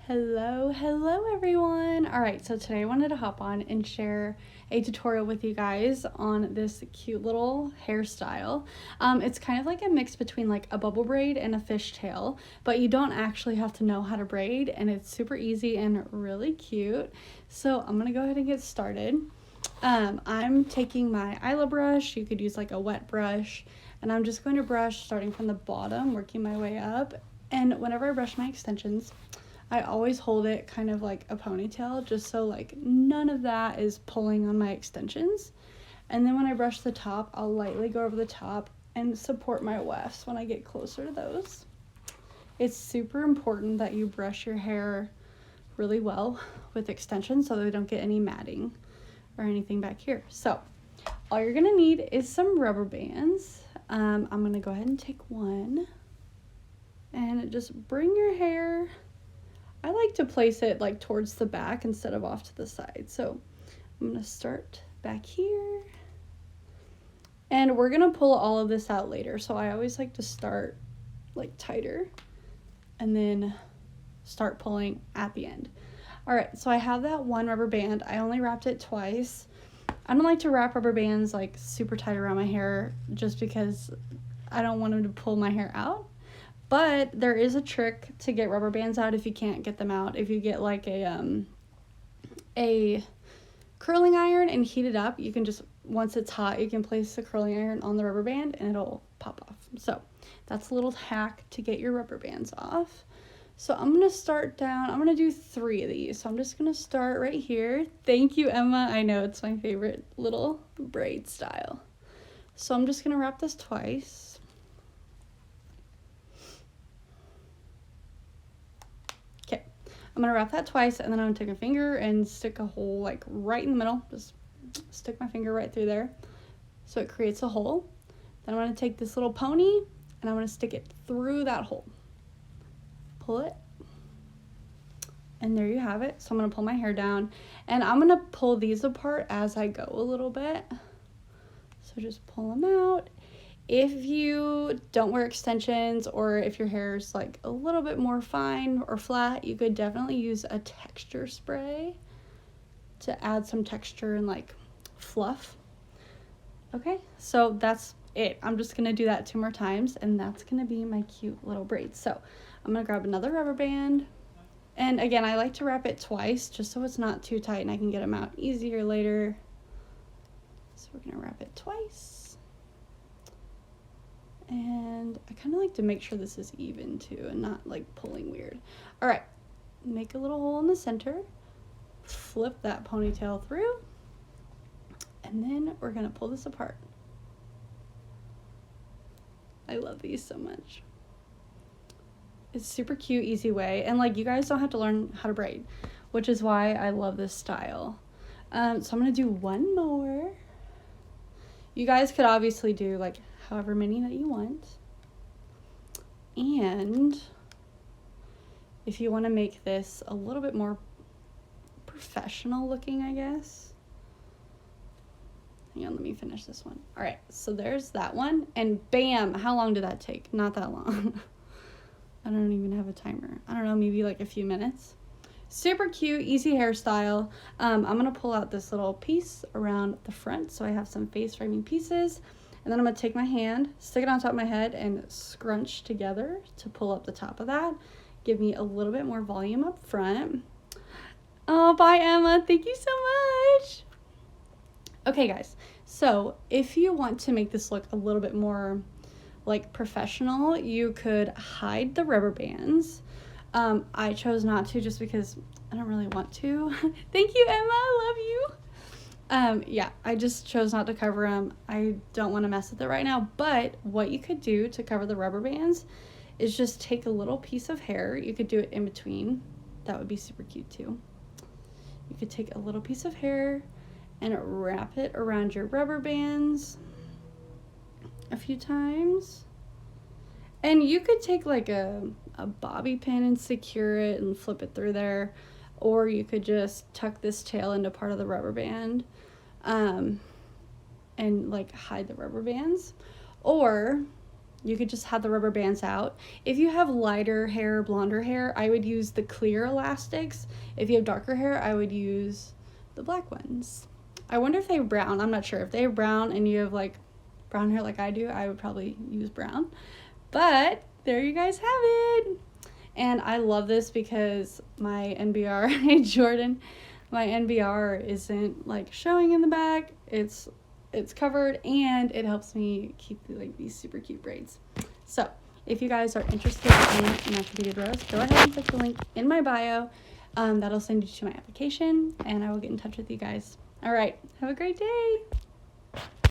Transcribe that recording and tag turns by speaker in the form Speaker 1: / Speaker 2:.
Speaker 1: Hello everyone. All right, so today I wanted to hop on and share a tutorial with you guys on this cute little hairstyle. It's kind of like a mix between like a bubble braid and a fishtail, but you don't actually have to know how to braid, and it's super easy and really cute. So I'm gonna go ahead and get started. I'm taking my eyelash brush. You could use like a wet brush, and I'm just going to brush starting from the bottom, working my way up. And whenever I brush my extensions, I always hold it kind of like a ponytail, just so like none of that is pulling on my extensions. And then when I brush the top, I'll lightly go over the top and support my wefts when I get closer to those. It's super important that you brush your hair really well with extensions so they don't get any matting or anything back here. So all you're gonna need is some rubber bands. I'm gonna go ahead and take one and just bring your hair. I like to place it like towards the back instead of off to the side. So I'm gonna start back here, and we're gonna pull all of this out later. So I always like to start like tighter and then start pulling at the end. All right, so I have that one rubber band. I only wrapped it twice. I don't like to wrap rubber bands like super tight around my hair just because I don't want them to pull my hair out. But there is a trick to get rubber bands out if you can't get them out. If you get like a curling iron and heat it up, you can just, once it's hot, you can place the curling iron on the rubber band and it'll pop off. So that's a little hack to get your rubber bands off. So I'm going to start down. I'm going to do 3 of these. So I'm just going to start right here. Thank you, Emma. I know it's my favorite little braid style. So I'm just going to wrap this twice. I'm going to wrap that twice, and then I'm going to take a finger and stick a hole like right in the middle. Just stick my finger right through there so it creates a hole. Then I'm going to take this little pony, and I'm going to stick it through that hole. Pull it, and there you have it. So I'm going to pull my hair down, and I'm going to pull these apart as I go a little bit. So just pull them out. If you don't wear extensions, or if your hair is like a little bit more fine or flat, you could definitely use a texture spray to add some texture and like fluff. Okay, so that's it. I'm just gonna do that 2 more times, and that's gonna be my cute little braid. So I'm gonna grab another rubber band, and again, I like to wrap it twice just so it's not too tight and I can get them out easier later. So we're gonna wrap it twice. And I kind of like to make sure this is even too and not like pulling weird. All right, make a little hole in the center, flip that ponytail through, and then we're gonna pull this apart. I love these so much. It's super cute, easy way, and like you guys don't have to learn how to braid, which is why I love this style. So I'm gonna do one more. You guys could obviously do like however many that you want. And if you want to make this a little bit more professional looking, I guess. Hang on, let me finish this one. All right, so there's that one. And bam, how long did that take? Not that long. I don't even have a timer. I don't know, maybe like a few minutes. Super cute, easy hairstyle. I'm going to pull out this little piece around the front so I have some face framing pieces. And then I'm going to take my hand, stick it on top of my head, and scrunch together to pull up the top of that. Give me a little bit more volume up front. Oh, bye, Emma. Thank you so much. Okay, guys. So if you want to make this look a little bit more like professional, you could hide the rubber bands. I chose not to just because I don't really want to. Thank you, Emma. I love you. Yeah, I just chose not to cover them. I don't want to mess with it right now, but what you could do to cover the rubber bands is just take a little piece of hair. You could do it in between. That would be super cute too. You could take a little piece of hair and wrap it around your rubber bands a few times. And you could take like a bobby pin and secure it and flip it through there. Or you could just tuck this tail into part of the rubber band and like hide the rubber bands. Or you could just have the rubber bands out. If you have lighter hair, blonder hair, I would use the clear elastics. If you have darker hair, I would use the black ones. I wonder if they have brown. I'm not sure. If they have brown and you have like brown hair like I do, I would probably use brown. But there you guys have it. And I love this because my NBR, hey Jordan, my NBR isn't like showing in the back. It's covered, and it helps me keep like these super cute braids. So if you guys are interested in Natural Beaded Rows, go ahead and click the link in my bio. That'll send you to my application, and I will get in touch with you guys. All right, have a great day.